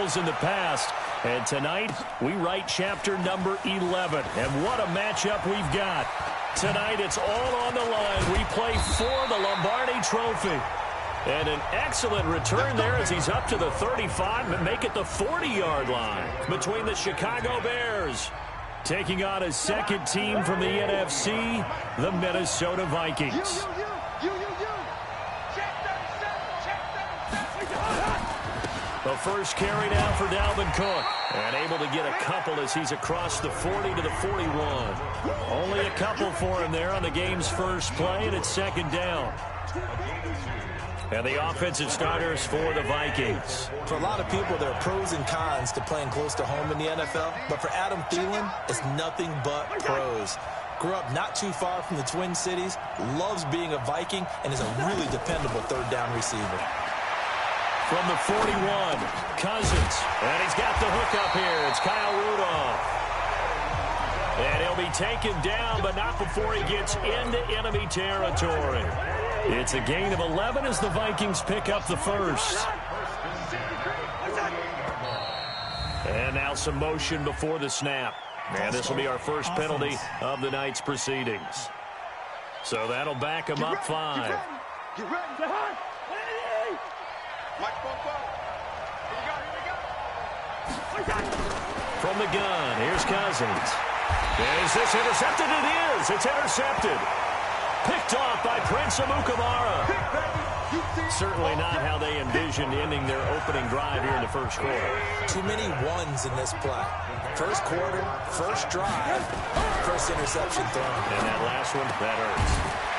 was in the past. And tonight, we write chapter number 11. And what a matchup we've got. Tonight, it's all on the line. We play for the Lombardi Trophy. And an excellent return there as he's up to the 35 and make it the 40-yard line between the Chicago Bears. Taking on a second team from the NFC, the Minnesota Vikings. The first carry down for Dalvin Cook. And able to get a couple as he's across the 40 to the 41. Only a couple for him there on the game's first play, and it's second down. And the offensive starters for the Vikings. For a lot of people, there are pros and cons to playing close to home in the NFL. But for Adam Thielen, it's nothing but pros. Grew up not too far from the Twin Cities, loves being a Viking, and is a really dependable third down receiver. From the 41, Cousins. And he's got the hook up here. It's Kyle Rudolph. And he'll be taken down, but not before he gets into enemy territory. It's a gain of 11 as the Vikings pick up the first. And now some motion before the snap. And this will be our first penalty of the night's proceedings. So that'll back him up 5. From the gun, here's Cousins. Is this intercepted? It is. It's intercepted. Picked off by Prince Amukamara. Certainly not how they envisioned ending their opening drive here in the first quarter. Too many ones in this play. First quarter, first drive, first interception thrown. And that last one, that hurts.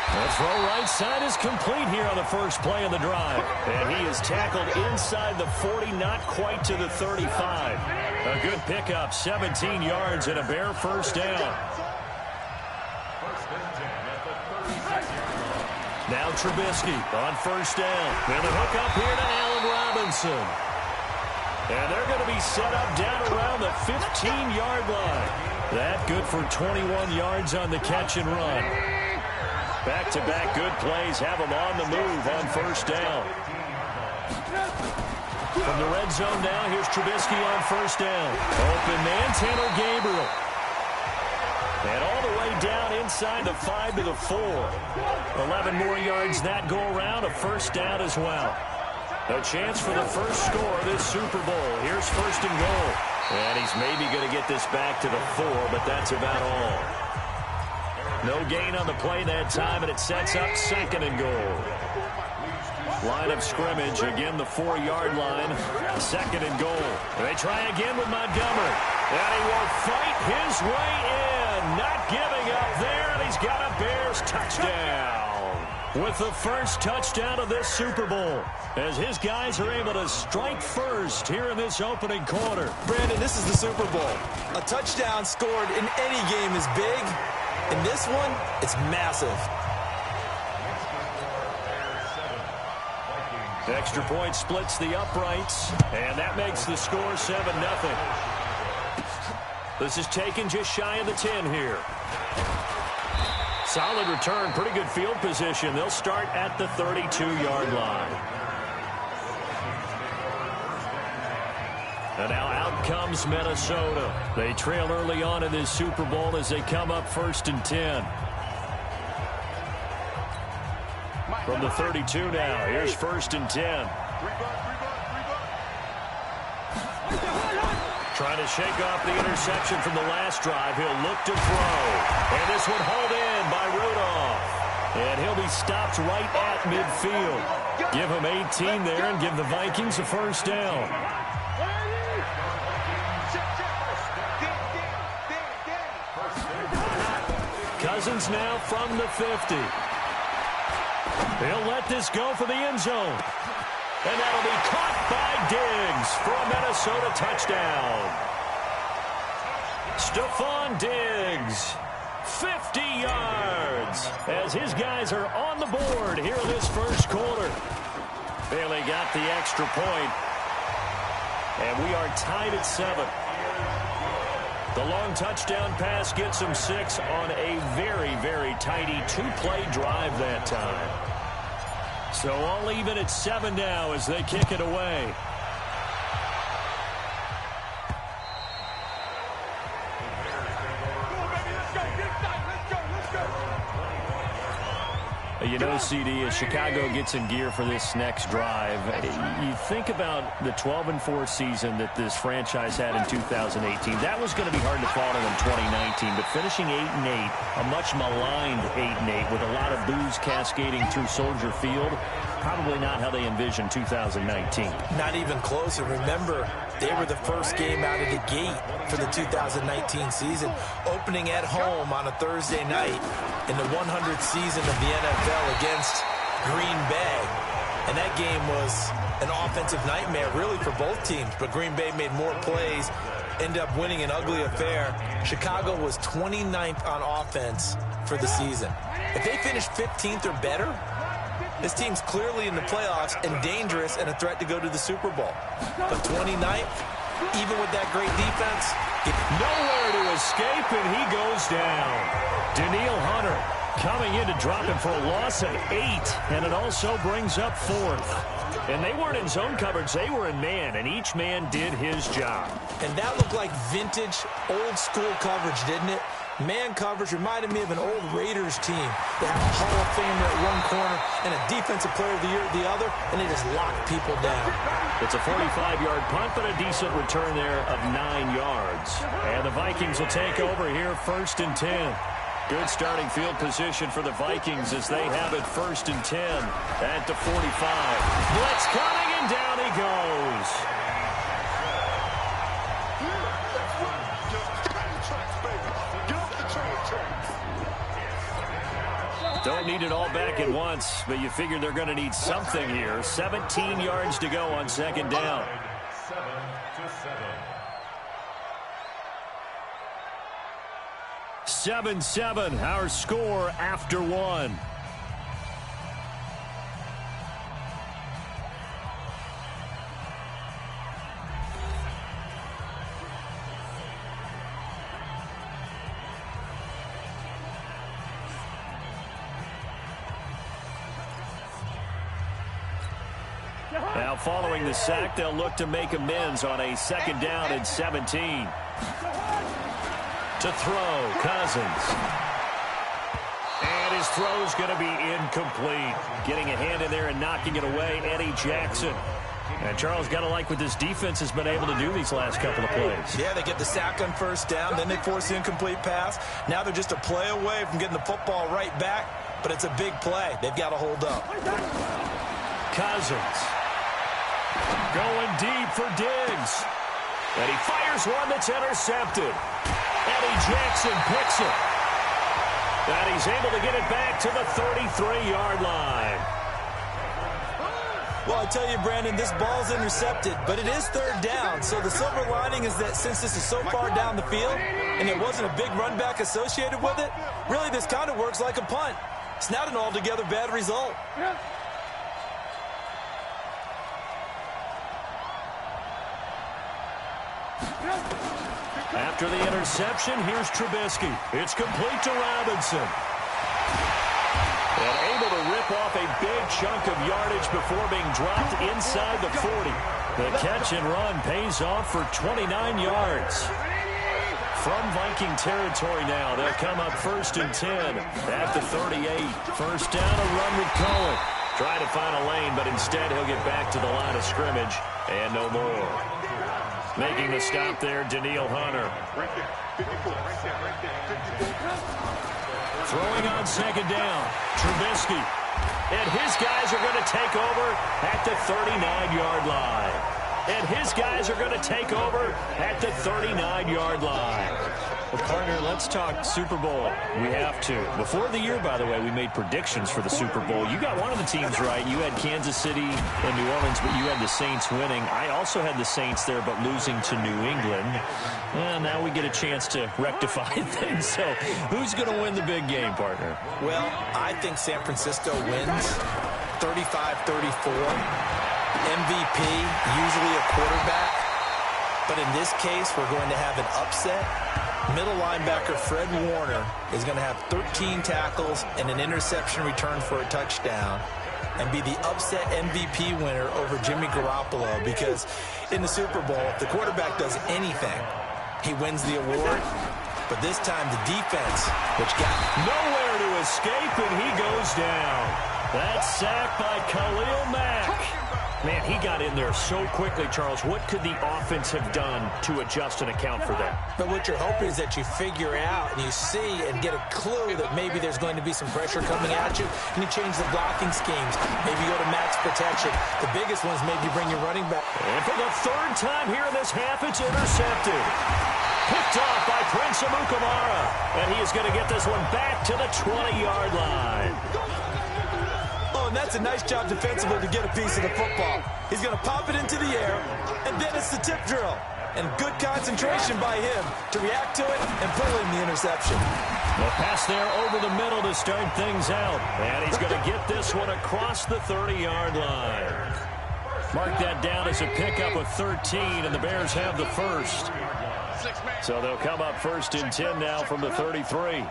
The throw right side is complete here on the first play of the drive. And he is tackled inside the 40, not quite to the 35. A good pickup, 17 yards and a Bear first down. Now Trubisky on first down. And the hook up here to Allen Robinson. And they're going to be set up down around the 15-yard line. That good for 21 yards on the catch and run. Back-to-back good plays have them on the move on first down. From the red zone now, here's Trubisky on first down. Open man, Tanner Gabriel. And all the way down inside the 5 to the 4. 11 more yards that go around, a first down as well. A chance for the first score of this Super Bowl. Here's first and goal. And he's maybe going to get this back to the 4, but that's about all. No gain on the play that time, and it sets up second and goal. Line of scrimmage, again the 4-yard line. Second and goal. They try again with Montgomery. And he will fight his way in. Not giving up there, and he's got a Bears touchdown. With the first touchdown of this Super Bowl, as his guys are able to strike first here in this opening quarter. Brandon, this is the Super Bowl. A touchdown scored in any game is big. In this one, it's massive. Extra point splits the uprights, and that makes the score 7-0. This is taken just shy of the 10 here. Solid return, pretty good field position. They'll start at the 32-yard line. And now out comes Minnesota. They trail early on in this Super Bowl as they come up first and 10. From the 32 now, here's first and 10. Trying to shake off the interception from the last drive. He'll look to throw. And this one hauled in by Rudolph. And he'll be stopped right at midfield. Give him 18 there and give the Vikings a first down. Cousins now from the 50. He'll let this go for the end zone. And that'll be caught by Diggs for a Minnesota touchdown. Stephon Diggs, 50 yards, as his guys are on the board here in this first quarter. Bailey got the extra point, and we are tied at 7. The long touchdown pass gets him 6 on a very, very tidy 2-play drive that time. So all even at 7 now as they kick it away. You know, CD, as Chicago gets in gear for this next drive, you think about the 12-4 season that this franchise had in 2018. That was going to be hard to follow in 2019, but finishing 8-8, a much maligned 8-8 with a lot of boos cascading through Soldier Field, probably not how they envisioned 2019. Not even close. And remember, they were the first game out of the gate for the 2019 season, opening at home on a Thursday night in the 100th season of the NFL against Green Bay. And that game was an offensive nightmare, really, for both teams. But Green Bay made more plays, ended up winning an ugly affair. Chicago was 29th on offense for the season. If they finish 15th or better, this team's clearly in the playoffs and dangerous and a threat to go to the Super Bowl. But 29th, even with that great defense, nowhere to escape, and he goes down. Daniil Hunter coming in to drop him for a loss of 8, and it also brings up 4th. And they weren't in zone coverage, they were in man, and each man did his job. And that looked like vintage, old-school coverage, didn't it? Man coverage reminded me of an old Raiders team. They have a Hall of Famer at one corner and a Defensive Player of the Year at the other, and they just lock people down. It's a 45-yard punt, but a decent return there of 9 yards. And the Vikings will take over here, 1st and 10. Good starting field position for the Vikings as they have it 1st and 10 at the 45. Blitz coming, and down he goes. Don't need it all back at once, but you figure they're going to need something here. 17 yards to go on 2nd down. 7-7, our score after 1. Now, following the sack, they'll look to make amends on a 2nd down and 17. To throw, Cousins. And his throw's going to be incomplete. Getting a hand in there and knocking it away, Eddie Jackson. And Charles, got to like what this defense has been able to do these last couple of plays. Yeah, they get the sack on 1st down, then they force the incomplete pass. Now they're just a play away from getting the football right back, but it's a big play. They've got to hold up. Cousins going deep for Diggs. And he fires one that's intercepted. Eddie Jackson picks it. And he's able to get it back to the 33-yard line. Well, I tell you, Brandon, this ball's intercepted, but it is 3rd down. So the silver lining is that since this is so far down the field and there wasn't a big run back associated with it, really this kind of works like a punt. It's not an altogether bad result. After the interception, here's Trubisky. It's complete to Robinson. And able to rip off a big chunk of yardage before being dropped inside the 40. The catch and run pays off for 29 yards. From Viking territory now, they'll come up 1st and 10 at the 38. 1st down, a run with Cohen. Trying to find a lane, but instead he'll get back to the line of scrimmage and no more. Making the stop there, Daniil Hunter. Throwing on 2nd down, Trubisky. And his guys are going to take over at the 39-yard line. And his guys are going to take over at the 39-yard line. Well, partner, let's talk Super Bowl. We have to. Before the year, by the way, we made predictions for the Super Bowl. You got one of the teams right. You had Kansas City and New Orleans, but you had the Saints winning. I also had the Saints there, but losing to New England. And now we get a chance to rectify things. So who's going to win the big game, partner? Well, I think San Francisco wins 35-34. MVP, usually a quarterback. But in this case, we're going to have an upset. Middle linebacker Fred Warner is going to have 13 tackles and an interception return for a touchdown and be the upset MVP winner over Jimmy Garoppolo, because in the Super Bowl, if the quarterback does anything, he wins the award. But this time the defense, which got nowhere to escape, and he goes down. That sack by Khalil Mack. Man, he got in there so quickly, Charles. What could the offense have done to adjust and account for that? But what you're hoping is that you figure out and you see and get a clue that maybe there's going to be some pressure coming at you, and you change the blocking schemes. Maybe go to max protection. The biggest one is maybe bring your running back. And for the third time here in this half, it's intercepted. Picked off by Prince Amukamara. And he is going to get this one back to the 20-yard line. And that's a nice job defensively to get a piece of the football. He's going to pop it into the air, and then it's the tip drill. And good concentration by him to react to it and pull in the interception. The pass there over the middle to start things out. And he's going to get this one across the 30-yard line. Mark that down as a pickup of 13, and the Bears have the first. So they'll come up 1st and 10 now from the 33.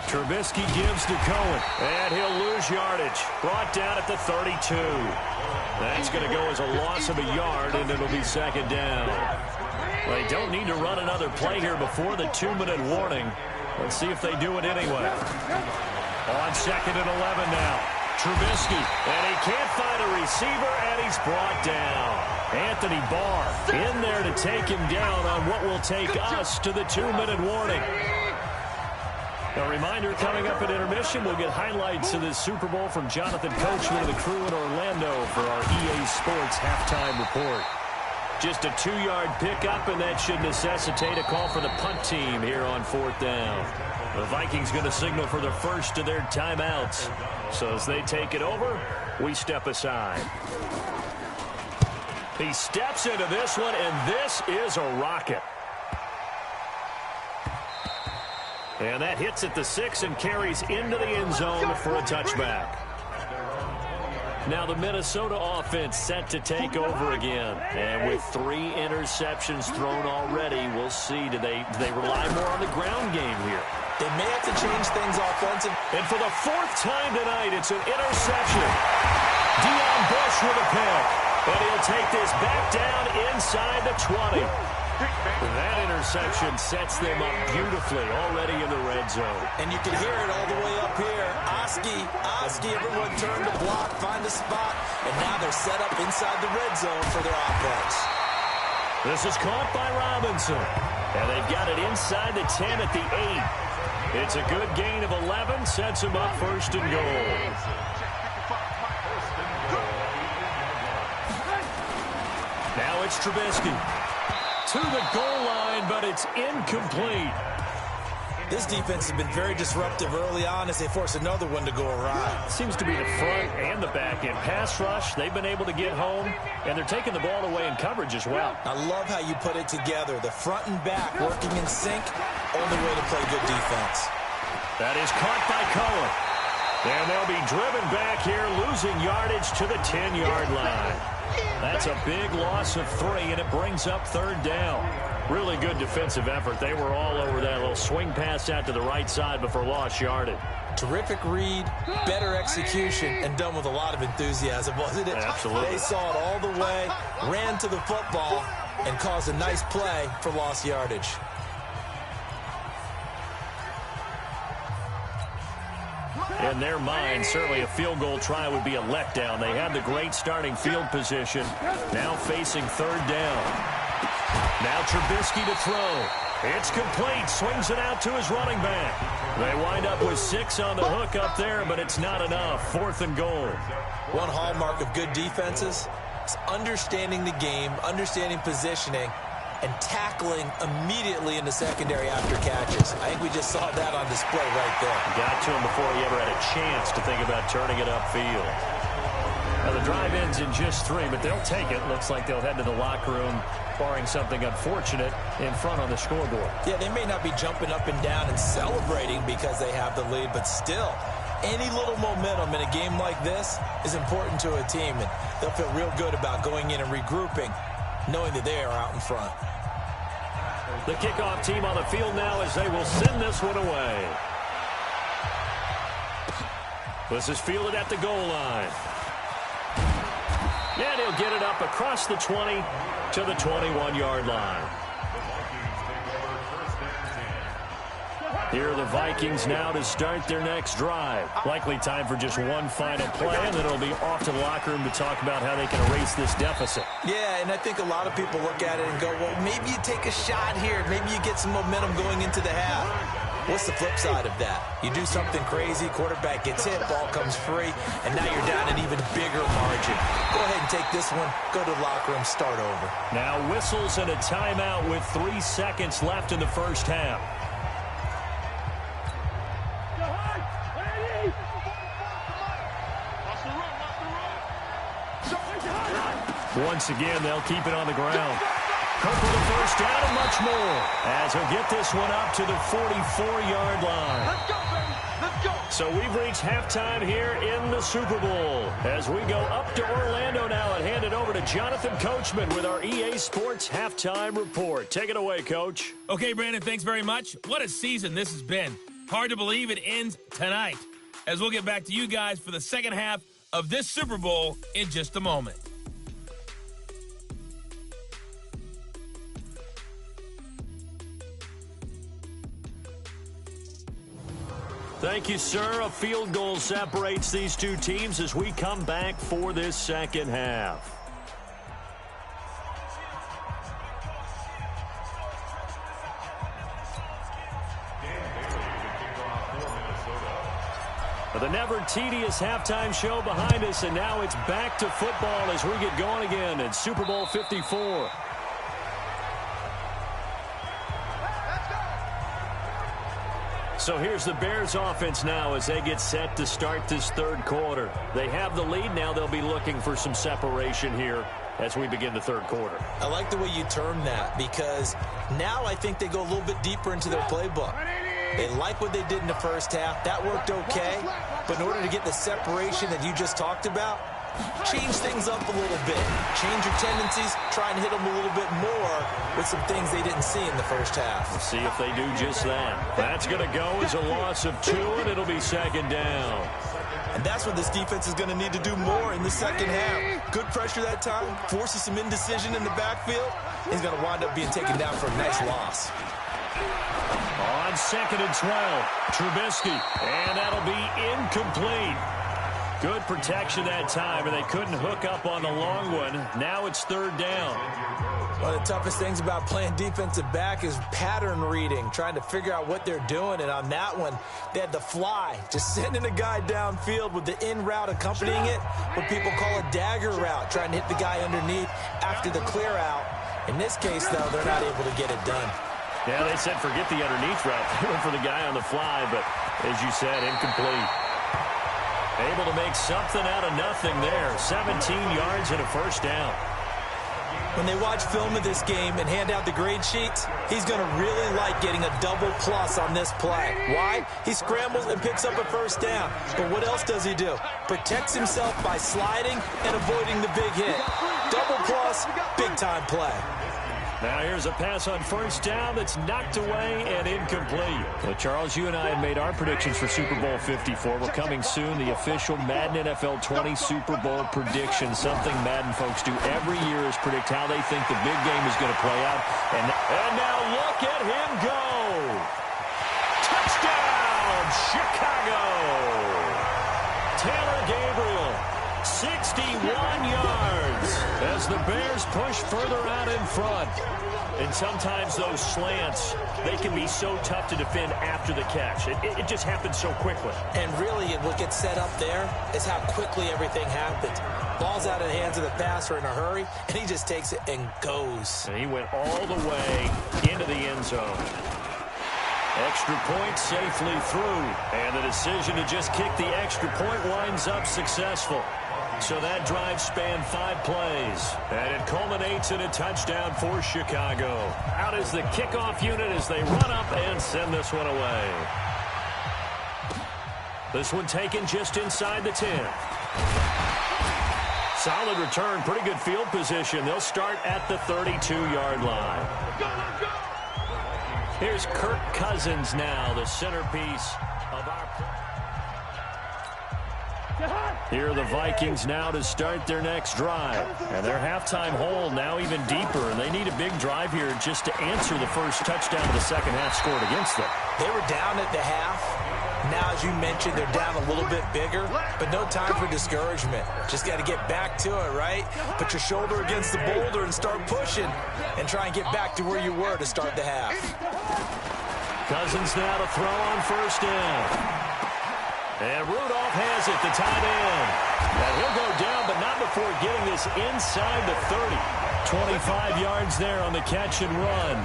Trubisky gives to Cohen, and he'll lose yardage. Brought down at the 32. That's going to go as a loss of a yard, and it'll be 2nd down. They don't need to run another play here before the 2-minute warning. Let's see if they do it anyway. On 2nd and 11 now. Trubisky, and he can't find a receiver, and he's brought down. Anthony Barr in there to take him down on what will take us to the 2-minute warning. A reminder, coming up at intermission, we'll get highlights of this Super Bowl from Jonathan Coachman and the crew in Orlando for our EA Sports halftime report. Just a 2-yard pickup, and that should necessitate a call for the punt team here on 4th down. The Vikings going to signal for the first of their timeouts. So as they take it over, we step aside. He steps into this one, and this is a rocket. And that hits at the 6 and carries into the end zone for a touchback. Now the Minnesota offense set to take over again. And with 3 interceptions thrown already, we'll see. Do they rely more on the ground game here? They may have to change things offensive. And for the 4th time tonight, it's an interception. Deion Bush with a pick. And he'll take this back down inside the 20. That interception sets them up beautifully already in the red zone. And you can hear it all the way up here. Oski, everyone turn to block, find a spot, and now they're set up inside the red zone for their offense. This is caught by Robinson. And they've got it inside the 10 at the 8. It's a good gain of 11, sets them up 1st and goal. Now it's Trubisky. To the goal line, but it's incomplete. This defense has been very disruptive early on as they force another one to go awry. Seems to be the front and the back end. Pass rush, they've been able to get home, and they're taking the ball away in coverage as well. I love how you put it together. The front and back working in sync, only way to play good defense. That is caught by Cohen. And they'll be driven back here, losing yardage to the 10-yard line. That's a big loss of 3, and it brings up 3rd down. Really good defensive effort. They were all over that little swing pass out to the right side before lost yardage. Terrific read, better execution, and done with a lot of enthusiasm, wasn't it? Absolutely. They saw it all the way, ran to the football, and caused a nice play for lost yardage. In their mind, certainly a field goal try would be a letdown. They had the great starting field position, now facing 3rd down. Now Trubisky to throw. It's complete. Swings it out to his running back. They wind up with 6 on the hook up there, but it's not enough. 4th and goal. One hallmark of good defenses is understanding the game, understanding positioning, and tackling immediately in the secondary after catches. I think we just saw that on display right there. Got to him before he ever had a chance to think about turning it upfield. Now the drive ends in just 3, but they'll take it. Looks like they'll head to the locker room, barring something unfortunate in front on the scoreboard. Yeah, they may not be jumping up and down and celebrating because they have the lead, but still, any little momentum in a game like this is important to a team, and they'll feel real good about going in and regrouping, knowing that they are out in front. The kickoff team on the field now as they will send this one away. This is fielded at the goal line. And he'll get it up across the 20 to the 21-yard line. Here are the Vikings now to start their next drive. Likely time for just one final play, and then it'll be off to the locker room to talk about how they can erase this deficit. Yeah, and I think a lot of people look at it and go, well, maybe you take a shot here. Maybe you get some momentum going into the half. What's the flip side of that? You do something crazy, quarterback gets hit, ball comes free, and now you're down an even bigger margin. Go ahead and take this one, go to the locker room, start over. Now whistles and a timeout with 3 seconds left in the first half. Once again, they'll keep it on the ground. Cook with the first down and much more, as he'll get this one up to the 44-yard line. Let's go, baby. Let's go. So we've reached halftime here in the Super Bowl. As we go up to Orlando now and hand it over to Jonathan Coachman with our EA Sports Halftime Report. Take it away, Coach. Okay, Brandon, thanks very much. What a season this has been. Hard to believe it ends tonight, as we'll get back to you guys for the second half of this Super Bowl in just a moment. Thank you, sir. A field goal separates these two teams as we come back for this second half. The never tedious halftime show behind us, and now it's back to football as we get going again in Super Bowl 54. So here's the Bears offense now as they get set to start this third quarter. They have the lead. Now they'll be looking for some separation here as we begin the third quarter. I like the way you term that, because now I think they go a little bit deeper into their playbook. They like what they did in the first half. That worked okay. But in order to get the separation that you just talked about, change things up a little bit. Change your tendencies. Try and hit them a little bit more with some things they didn't see in the first half. We'll see if they do just that. That's going to go as a loss of 2, and it'll be second down. And that's what this defense is going to need to do more in the second half. Good pressure that time. Forces some indecision in the backfield. He's going to wind up being taken down for a nice loss. On 2nd and 12, Trubisky, and that'll be incomplete. Good protection that time, and they couldn't hook up on the long one. Now it's third down. One of the toughest things about playing defensive back is pattern reading, trying to figure out what they're doing. And on that one, they had the fly, just sending a guy downfield with the in route accompanying it, what people call a dagger route, trying to hit the guy underneath after the clear out. In this case, though, they're not able to get it done. Yeah, they said forget the underneath route. They went for the guy on the fly, but as you said, incomplete. Able to make something out of nothing there. 17 yards and a first down. When they watch film of this game and hand out the grade sheets, he's going to really like getting a double plus on this play. Why? He scrambles and picks up a first down. But what else does he do? Protects himself by sliding and avoiding the big hit. Double plus, big-time play. Now here's a pass on first down that's knocked away and incomplete. Well, Charles, you and I have made our predictions for Super Bowl 54. We're coming soon, the official Madden NFL 20 Super Bowl prediction. Something Madden folks do every year is predict how they think the big game is going to play out. And now look at him go. Touchdown, Chicago. Taylor Gabriel, 61 yards as the Bears push further out in front. And sometimes those slants, they can be so tough to defend after the catch. It just happens so quickly. And really, what gets set up there is how quickly everything happens. Ball's out of the hands of the passer in a hurry, and he just takes it and goes. And he went all the way into the end zone. Extra point safely through. And the decision to just kick the extra point winds up successful. So that drive spanned 5 plays, and it culminates in a touchdown for Chicago. Out is the kickoff unit as they run up and send this one away. This one taken just inside the 10. Solid return, pretty good field position. They'll start at the 32-yard line. Here's Kirk Cousins now, the centerpiece of our play. Here are the Vikings now to start their next drive. And their halftime hole now even deeper, and they need a big drive here just to answer the first touchdown of the second half scored against them. They were down at the half. Now, as you mentioned, they're down a little bit bigger, but no time for discouragement. Just got to get back to it, right? Put your shoulder against the boulder and start pushing and try and get back to where you were to start the half. Cousins now to throw on first down. And Rudolph has it, the tight end. And he'll go down, but not before getting this inside the 30. 25 yards there on the catch and run.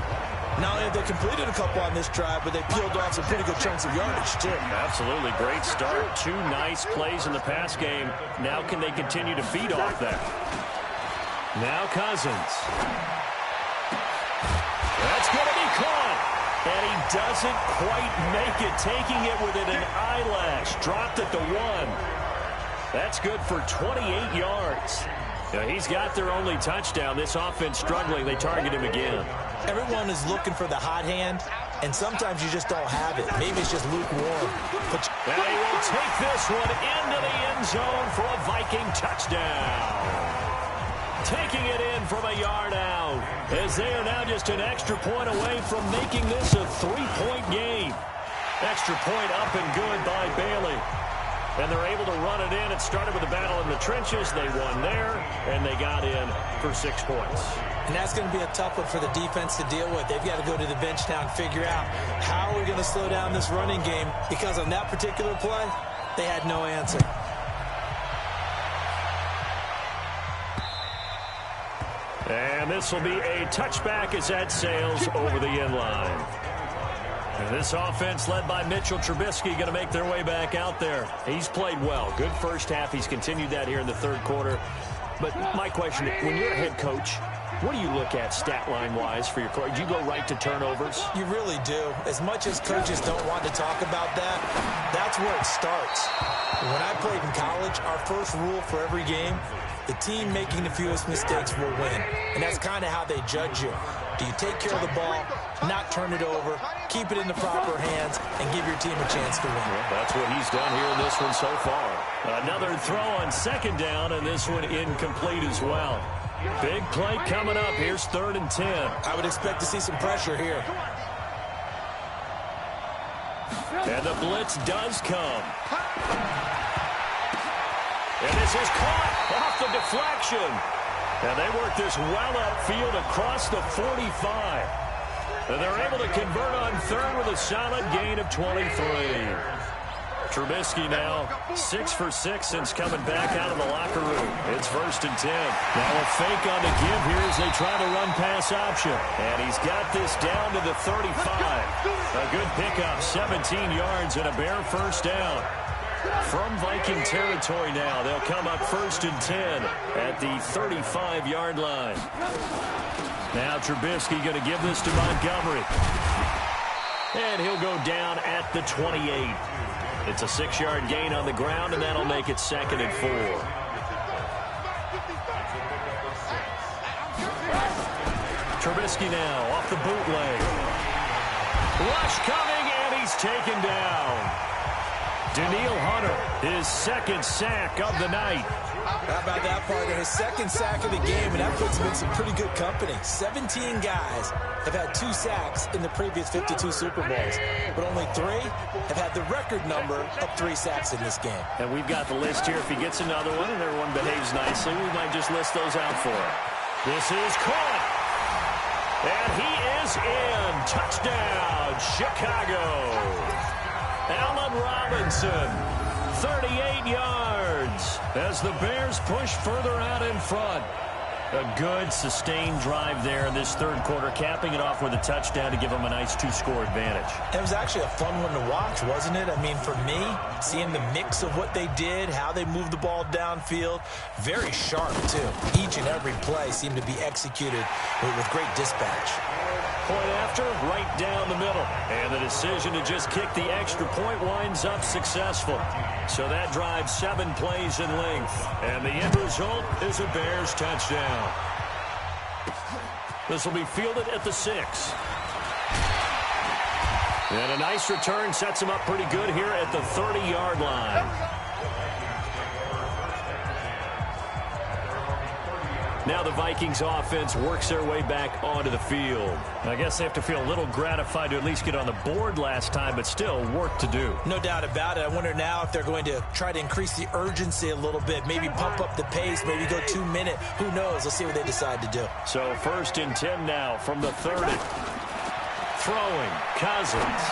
Not only have they completed a couple on this drive, but they peeled off some pretty good chunks of yardage, too. Absolutely. Great start. 2 nice plays in the pass game. Now can they continue to feed off that? Now Cousins. That's going to be caught. And he doesn't quite make it, taking it within an eyelash. Dropped at the 1. That's good for 28 yards. Now, he's got their only touchdown. This offense struggling. They target him again. Everyone is looking for the hot hand, and sometimes you just don't have it. Maybe it's just lukewarm. But and he will take this one into the end zone for a Viking touchdown. Taking it in from a yard out, as they are now just an extra point away from making this a 3-point game. Extra point up and good by Bailey. And they're able to run it in. It started with a battle in the trenches. They won there, and they got in for 6 points. And that's going to be a tough one for the defense to deal with. They've got to go to the bench now and figure out how are we going to slow down this running game, because on that particular play, they had no answer. And this will be a touchback as that sails over the end line. And this offense led by Mitchell Trubisky going to make their way back out there. He's played well. Good first half. He's continued that here in the third quarter. But my question, when you're a head coach, what do you look at stat line-wise for your coach? Do you go right to turnovers? You really do. As much as coaches don't want to talk about that, that's where it starts. When I played in college, our first rule for every game, the team making the fewest mistakes will win. And that's kind of how they judge you. Do you take care of the ball, not turn it over, keep it in the proper hands, and give your team a chance to win? Well, that's what he's done here in this one so far. Another throw on second down, and this one incomplete as well. Big play coming up. Here's 3rd and 10. I would expect to see some pressure here. And the blitz does come. And this is caught off the deflection. And they work this well upfield across the 45. And they're able to convert on 3rd with a solid gain of 23. Trubisky now 6 for 6 since coming back out of the locker room. It's 1st and 10. Now a fake on the give here as they try to run pass option. And he's got this down to the 35. A good pickup, 17 yards and a bare first down. From Viking territory now, they'll come up 1st and 10 at the 35-yard line. Now Trubisky going to give this to Montgomery. And he'll go down at the 28. It's a 6-yard gain on the ground, and that'll make it 2nd and 4. Trubisky now off the bootleg. Rush coming, and he's taken down. Daniil Hunter, his 2nd sack of the night. How about that, partner? His 2nd sack of the game, and that puts him in some pretty good company. 17 guys have had 2 sacks in the previous 52 Super Bowls, but only 3 have had the record number of 3 sacks in this game. And we've got the list here. If he gets another one and everyone behaves nicely, we might just list those out for him. This is caught. And he is in. Touchdown, Chicago. Allen Robinson, 38 yards as the Bears push further out in front. A good, sustained drive there in this third quarter, capping it off with a touchdown to give them a nice 2-score advantage. It was actually a fun one to watch, wasn't it? I mean, for me, seeing the mix of what they did, how they moved the ball downfield, very sharp, too. Each and every play seemed to be executed with great dispatch. Point after, right down the middle. And the decision to just kick the extra point winds up successful. So that drives 7 plays in length. And the end result is a Bears touchdown. This will be fielded at the 6. And a nice return sets him up pretty good here at the 30-yard line. Now the Vikings offense works their way back onto the field. I guess they have to feel a little gratified to at least get on the board last time, but still work to do. No doubt about it. I wonder now if they're going to try to increase the urgency a little bit, maybe pump up the pace, maybe go 2 minute. Who knows? Let's see what they decide to do. So 1st and 10 now from the 30. Throwing, Cousins.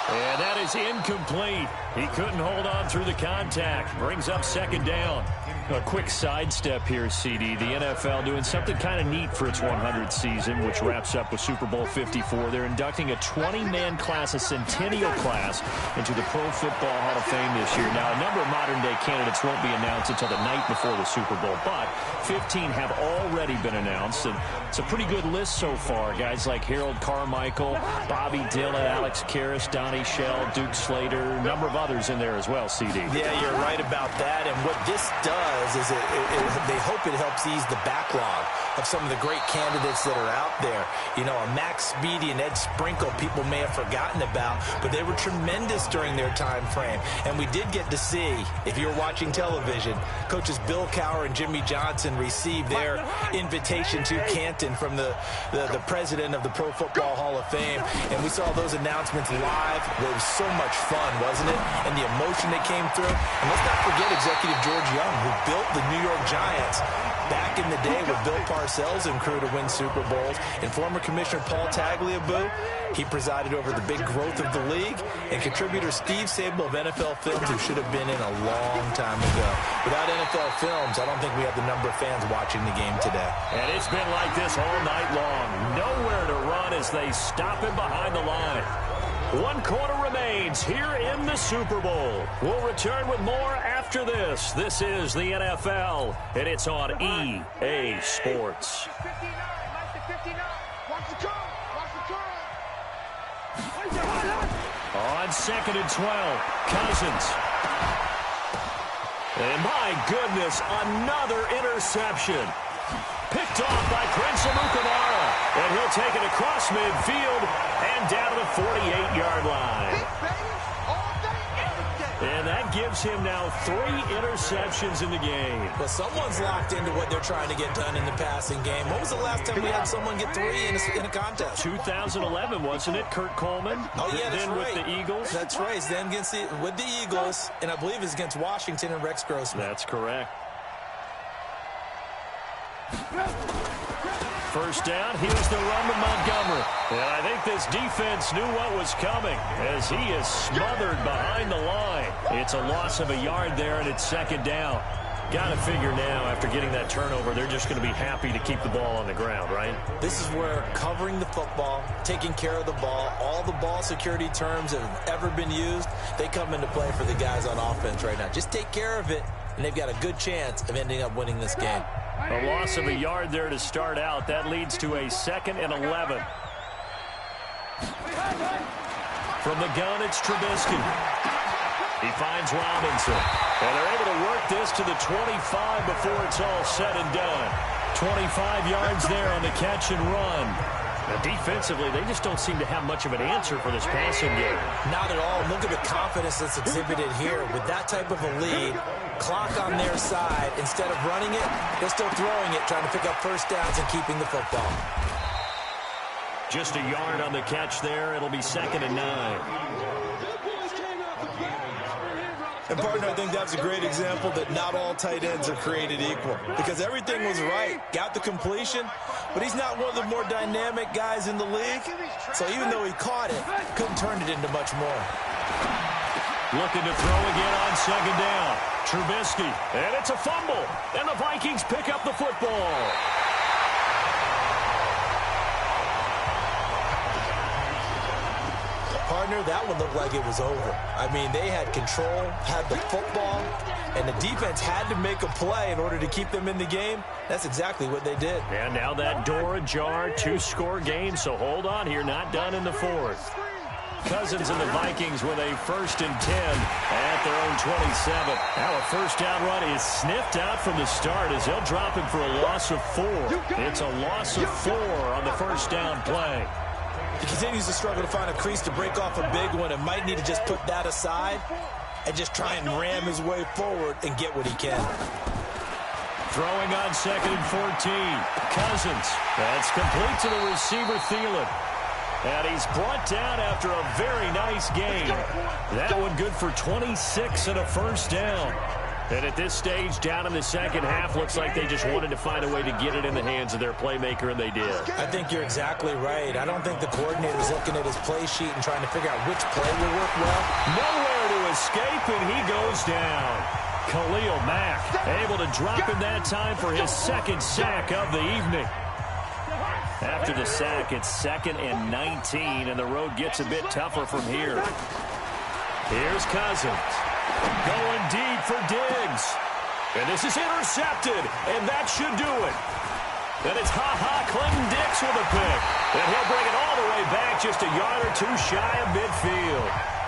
And that is incomplete. He couldn't hold on through the contact. Brings up 2nd down. A quick sidestep here, CD. The NFL doing something kind of neat for its 100th season, which wraps up with Super Bowl 54. They're inducting a 20-man class, a centennial class, into the Pro Football Hall of Fame this year. Now, a number of modern-day candidates won't be announced until the night before the Super Bowl, but 15 have already been announced, and it's a pretty good list so far. Guys like Harold Carmichael, Bobby Dillon, Alex Karras, Donnie Shell, Duke Slater, a number of others in there as well, CD. Yeah, you're right about that, and what this does is they hope it helps ease the backlog of some of the great candidates that are out there. You know, a Max Speedy and Ed Sprinkle, people may have forgotten about, but they were tremendous during their time frame. And we did get to see, if you're watching television, coaches Bill Cowher and Jimmy Johnson receive their invitation to Canton from the president of the Pro Football Hall of Fame. And we saw those announcements live. It was so much fun, wasn't it? And the emotion that came through. And let's not forget Executive George Young, who built the New York Giants back in the day with Bill Parcells and crew to win Super Bowls. And former Commissioner Paul Tagliabue, he presided over the big growth of the league. And contributor Steve Sable of NFL Films, who should have been in a long time ago. Without NFL Films, I don't think we have the number of fans watching the game today. And it's been like this all night long. Nowhere to run as they stop him behind the line. 1 quarter remains here in the Super Bowl. We'll return with more after this. This is the NFL, and it's on EA Sports. On 2nd and 12, Cousins. And my goodness, another interception. Picked off by Prince Amukamara. And he'll take it across midfield and down to the 48-yard line. And that gives him now 3 interceptions in the game. Well, someone's locked into what they're trying to get done in the passing game. When was the last time we had someone get 3 in a contest? 2011, wasn't it? Kurt Coleman. Oh, yeah, that's then right. with the Eagles. That's right. Then against with the Eagles, and I believe it's against Washington and Rex Grossman. That's correct. 1st down, here's the run to Montgomery. And I think this defense knew what was coming as he is smothered behind the line. It's a loss of a yard there, and it's 2nd down. Got to figure now, after getting that turnover, they're just going to be happy to keep the ball on the ground, right? This is where covering the football, taking care of the ball, all the ball security terms that have ever been used, they come into play for the guys on offense right now. Just take care of it, and they've got a good chance of ending up winning this game. A loss of a yard there to start out. That leads to a 2nd and 11. From the gun, it's Trubisky. He finds Robinson. And they're able to work this to the 25 before it's all said and done. 25 yards there on the catch and run. Now, defensively, they just don't seem to have much of an answer for this passing game. Not at all. Look at the confidence that's exhibited here. With that type of a lead, clock on their side, instead of running it, they're still throwing it, trying to pick up 1st downs and keeping the football. Just a yard on the catch there. It'll be 2nd and 9. And, partner, I think that's a great example that not all tight ends are created equal. Because everything was right. Got the completion, but he's not one of the more dynamic guys in the league. So even though he caught it, couldn't turn it into much more. Looking to throw again on 2nd down. Trubisky, and it's a fumble. And the Vikings pick up the football. Partner, that one looked like it was over. I mean, they had control, had the football, and the defense had to make a play in order to keep them in the game. That's exactly what they did. And now that door ajar, 2-score game, so hold on here, not done in the 4th. Cousins and the Vikings with a 1st and 10 at their own 27. Now a 1st down run is sniffed out from the start as they'll drop him for a loss of 4. It's a loss of 4 on the 1st down play. He continues to struggle to find a crease to break off a big one and might need to just put that aside and just try and ram his way forward and get what he can. Throwing on 2nd and 14. Cousins. That's complete to the receiver, Thielen. And he's brought down after a very nice game. That one good for 26 and a first down. And at this stage, down in the second half, looks like they just wanted to find a way to get it in the hands of their playmaker, and they did. I think you're exactly right. I don't think the coordinator's looking at his play sheet and trying to figure out which play will work well. Nowhere to escape, and he goes down. Khalil Mack able to drop him that time for his second sack of the evening. After the sack, it's 2nd and 19, and the road gets a bit tougher from here. Here's Cousins. Going deep for Diggs. And this is intercepted, and that should do it. And it's Clinton Dix with a pick. And he'll bring it all the way back just a yard or two shy of midfield.